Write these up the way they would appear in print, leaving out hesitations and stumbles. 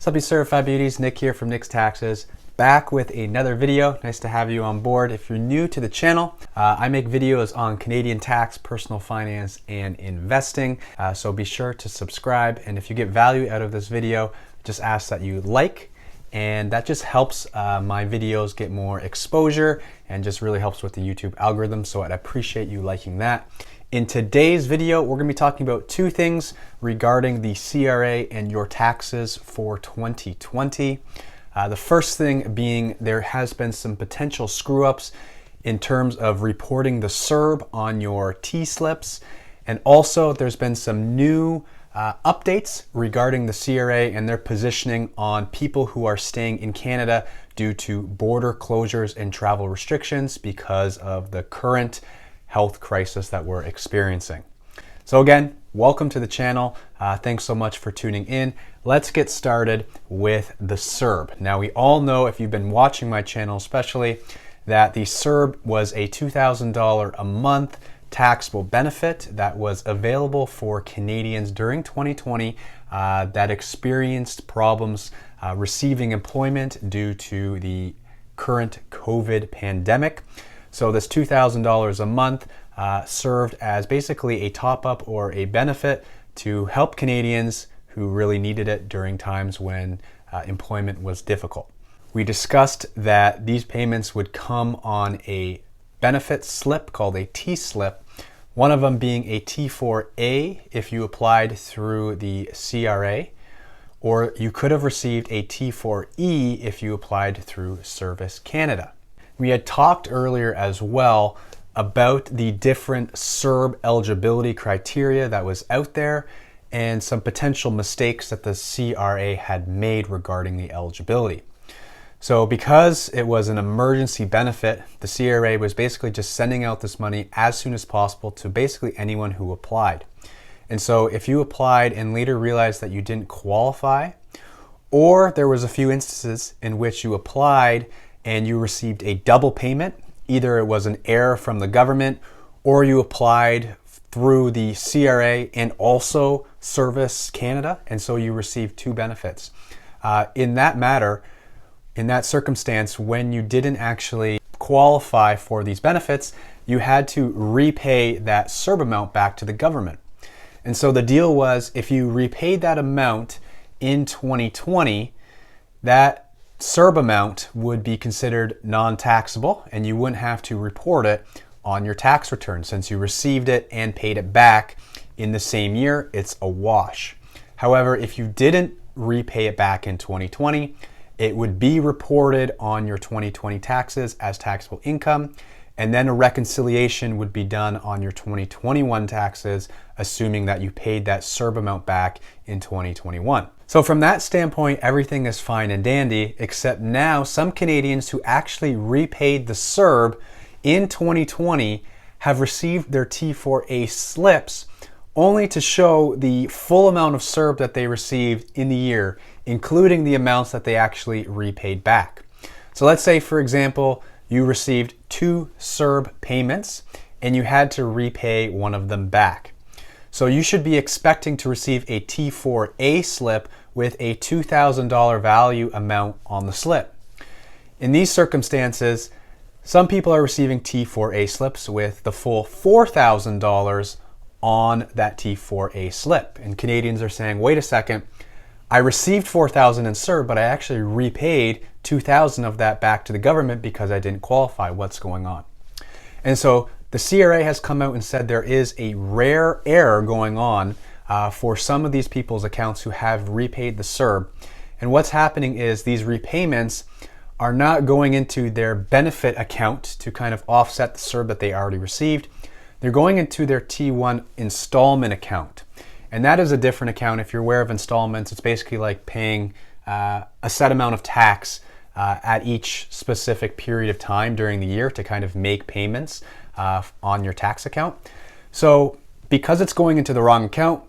What's up, you certified beauties? Nick here from Nick's Taxes, back with another video. Nice to have you on board. If you're new to the channel, I make videos on Canadian tax, personal finance, and investing. So be sure to subscribe. And if you get value out of this video, just ask that you like, and that just helps my videos get more exposure and just really helps with the YouTube algorithm. So I'd appreciate you liking that. In today's video, we're going to be talking about two things regarding the CRA and your taxes for 2020. The first thing being there has been some potential screw-ups in terms of reporting the Cerb on your T-slips, and also there's been some new updates regarding the CRA and their positioning on people who are staying in Canada due to border closures and travel restrictions because of the current health crisis that we're experiencing. So again, welcome to the channel. Thanks so much for tuning in. Let's get started with the Cerb. Now, we all know, if you've been watching my channel especially, that the Cerb was a $2,000 a month taxable benefit that was available for Canadians during 2020 that experienced problems receiving employment due to the current COVID pandemic. So this $2,000 a month served as basically a top-up or a benefit to help Canadians who really needed it during times when employment was difficult. We discussed that these payments would come on a benefit slip called a T-slip, one of them being a T4A if you applied through the CRA, or you could have received a T4E if you applied through Service Canada. We had talked earlier as well about the different Cerb eligibility criteria that was out there and some potential mistakes that the CRA had made regarding the eligibility. So because it was an emergency benefit, the CRA was basically just sending out this money as soon as possible to basically anyone who applied. And so if you applied and later realized that you didn't qualify, or there was a few instances in which you applied and you received a double payment, either it was an error from the government or you applied through the CRA and also Service Canada, and so you received two benefits. In that circumstance, when you didn't actually qualify for these benefits, you had to repay that Cerb amount back to the government. And so the deal was, if you repaid that amount in 2020, that Cerb amount would be considered non-taxable and you wouldn't have to report it on your tax return. Since you received it and paid it back in the same year, it's a wash. However, if you didn't repay it back in 2020, it would be reported on your 2020 taxes as taxable income, and then a reconciliation would be done on your 2021 taxes, assuming that you paid that Cerb amount back in 2021. So from that standpoint, everything is fine and dandy, except now some Canadians who actually repaid the Cerb in 2020 have received their T4A slips only to show the full amount of Cerb that they received in the year, including the amounts that they actually repaid back. So let's say, for example, you received two Cerb payments and you had to repay one of them back. So you should be expecting to receive a T4A slip with a $2,000 value amount on the slip. In these circumstances, some people are receiving T4A slips with the full $4,000 on that T4A slip. And Canadians are saying, wait a second, I received $4,000 in Cerb, but I actually repaid $2,000 of that back to the government because I didn't qualify. What's going on? And so the CRA has come out and said there is a rare error going on for some of these people's accounts who have repaid the Cerb. And what's happening is these repayments are not going into their benefit account to kind of offset the Cerb that they already received. They're going into their T1 installment account. And that is a different account. If you're aware of installments, it's basically like paying a set amount of tax at each specific period of time during the year to kind of make payments on your tax account. So because it's going into the wrong account,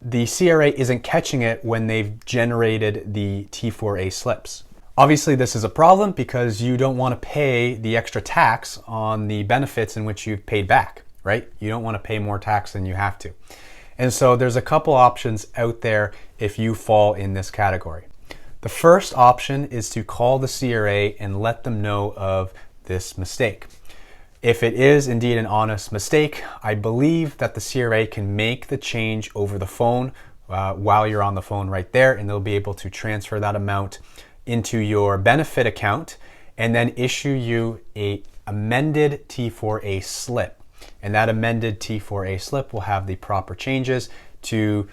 the CRA isn't catching it when they've generated the T4A slips. Obviously, this is a problem because you don't want to pay the extra tax on the benefits in which you've paid back, right? You don't want to pay more tax than you have to. And so there's a couple options out there if you fall in this category. The first option is to call the CRA and let them know of this mistake. If it is indeed an honest mistake, I believe that the CRA can make the change over the phone while you're on the phone right there, and they'll be able to transfer that amount into your benefit account and then issue you a amended T4A slip. And that amended T4A slip will have the proper changes to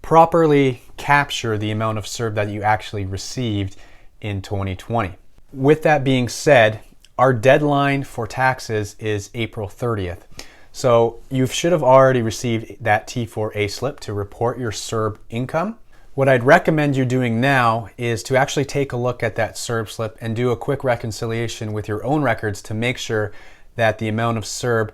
properly capture the amount of Cerb that you actually received in 2020. With that being said, our deadline for taxes is April 30th. So you should have already received that T4A slip to report your Cerb income. What I'd recommend you doing now is to actually take a look at that Cerb slip and do a quick reconciliation with your own records to make sure that the amount of Cerb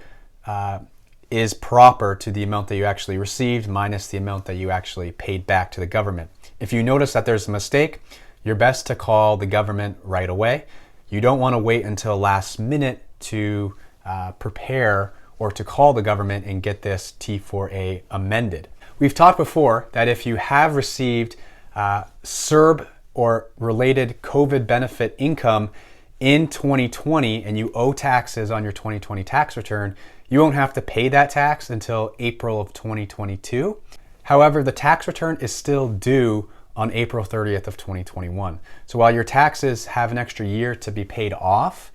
is proper to the amount that you actually received minus the amount that you actually paid back to the government. If you notice that there's a mistake, you're best to call the government right away. You don't want to wait until last minute to prepare or to call the government and get this T4A amended. We've talked before that if you have received Cerb or related COVID benefit income in 2020 and you owe taxes on your 2020 tax return, you won't have to pay that tax until April of 2022. However, the tax return is still due on April 30th of 2021. So while your taxes have an extra year to be paid off,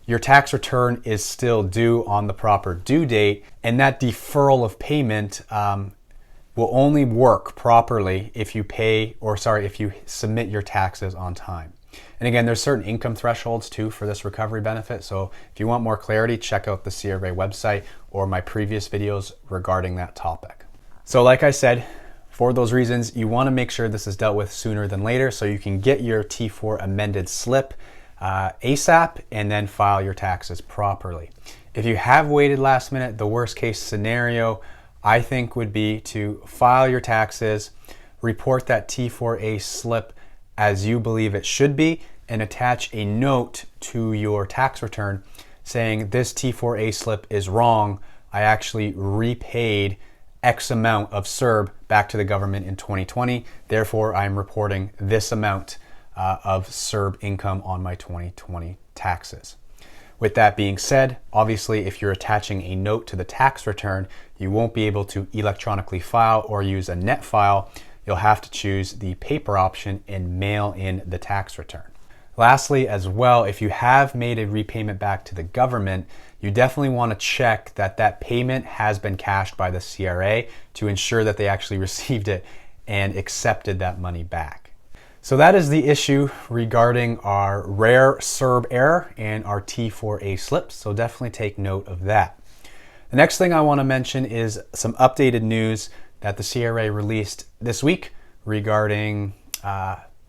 your tax return is still due on the proper due date, and that deferral of payment will only work properly if you if you submit your taxes on time. And again, there's certain income thresholds too for this recovery benefit. So if you want more clarity, check out the CRA website or my previous videos regarding that topic. So like I said, for those reasons, you want to make sure this is dealt with sooner than later so you can get your T4 amended slip ASAP and then file your taxes properly. If you have waited last minute, the worst case scenario I think would be to file your taxes, report that T4A slip as you believe it should be, and attach a note to your tax return saying this T4A slip is wrong. I actually repaid X amount of Cerb back to the government in 2020. Therefore, I'm reporting this amount of Cerb income on my 2020 taxes. With that being said, obviously, if you're attaching a note to the tax return, you won't be able to electronically file or use a net file. You'll have to choose the paper option and mail in the tax return. Lastly, as well, if you have made a repayment back to the government, you definitely want to check that that payment has been cashed by the CRA to ensure that they actually received it and accepted that money back. So that is the issue regarding our rare Cerb error and our T4A slips. So definitely take note of that. The next thing I want to mention is some updated news that the CRA released this week regarding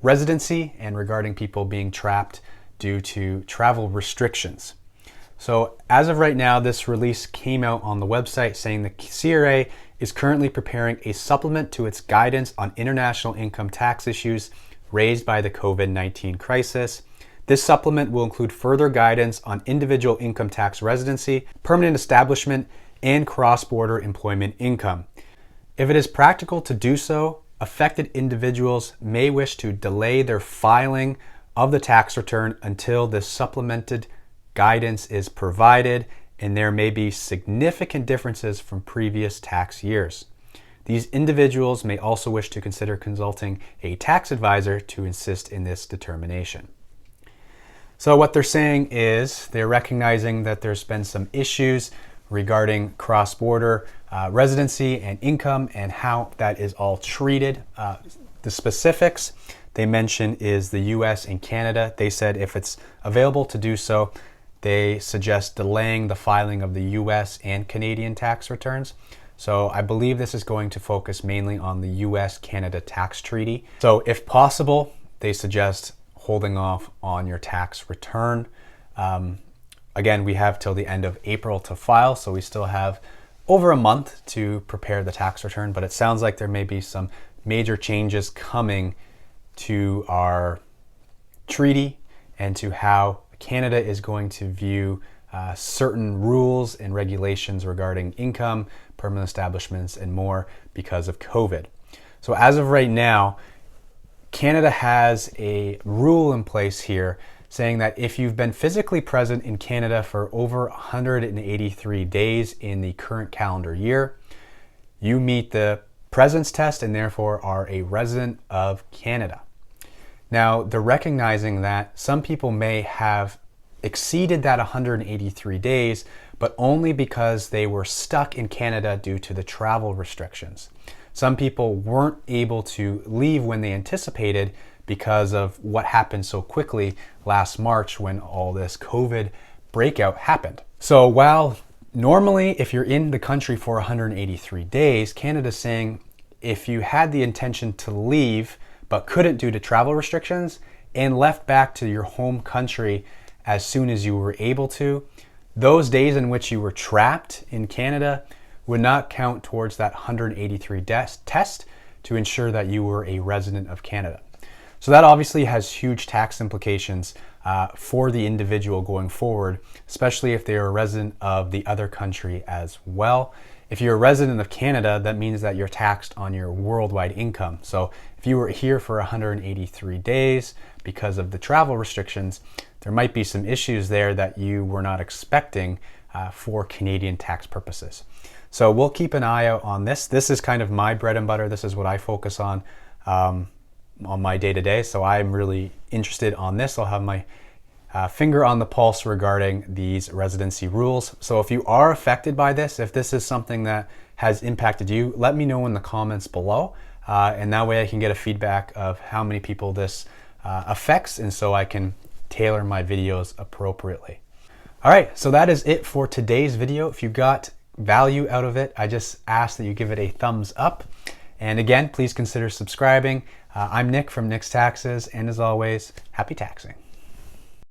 residency and regarding people being trapped due to travel restrictions. So as of right now, this release came out on the website saying the CRA is currently preparing a supplement to its guidance on international income tax issues raised by the COVID-19 crisis. This supplement will include further guidance on individual income tax residency, permanent establishment, and cross-border employment income. If it is practical to do so, affected individuals may wish to delay their filing of the tax return until this supplemented guidance is provided, and there may be significant differences from previous tax years. These individuals may also wish to consider consulting a tax advisor to assist in this determination. So what they're saying is they're recognizing that there's been some issues regarding cross-border residency and income and how that is all treated. The specifics they mention is the US and Canada. They said if it's available to do so, they suggest delaying the filing of the US and Canadian tax returns. So I believe this is going to focus mainly on the US-Canada tax treaty. So if possible, they suggest holding off on your tax return. Again, we have till the end of April to file, so we still have over a month to prepare the tax return, but it sounds like there may be some major changes coming to our treaty and to how Canada is going to view certain rules and regulations regarding income, permanent establishments, and more because of COVID. So as of right now, Canada has a rule in place here saying that if you've been physically present in Canada for over 183 days in the current calendar year, you meet the presence test and therefore are a resident of Canada. Now, they're recognizing that some people may have exceeded that 183 days, but only because they were stuck in Canada due to the travel restrictions. Some people weren't able to leave when they anticipated because of what happened so quickly last March when all this COVID breakout happened. So while normally if you're in the country for 183 days, Canada's saying if you had the intention to leave but couldn't due to travel restrictions and left back to your home country as soon as you were able to, those days in which you were trapped in Canada would not count towards that 183 test to ensure that you were a resident of Canada. So that obviously has huge tax implications for the individual going forward, especially if they are a resident of the other country as well. If you're a resident of Canada, that means that you're taxed on your worldwide income. So if you were here for 183 days because of the travel restrictions, there might be some issues there that you were not expecting for Canadian tax purposes. So we'll keep an eye out on this. This is kind of my bread and butter. This is what I focus on my day-to-day. So I'm really interested on this. I'll have my finger on the pulse regarding these residency rules. So if you are affected by this, if this is something that has impacted you, let me know in the comments below. And that way I can get a feedback of how many people this affects, and so I can tailor my videos appropriately. All right, so that is it for today's video. If you got value out of it, I just ask that you give it a thumbs up. And again, please consider subscribing. I'm Nick from Nick's Taxes, and as always, happy taxing.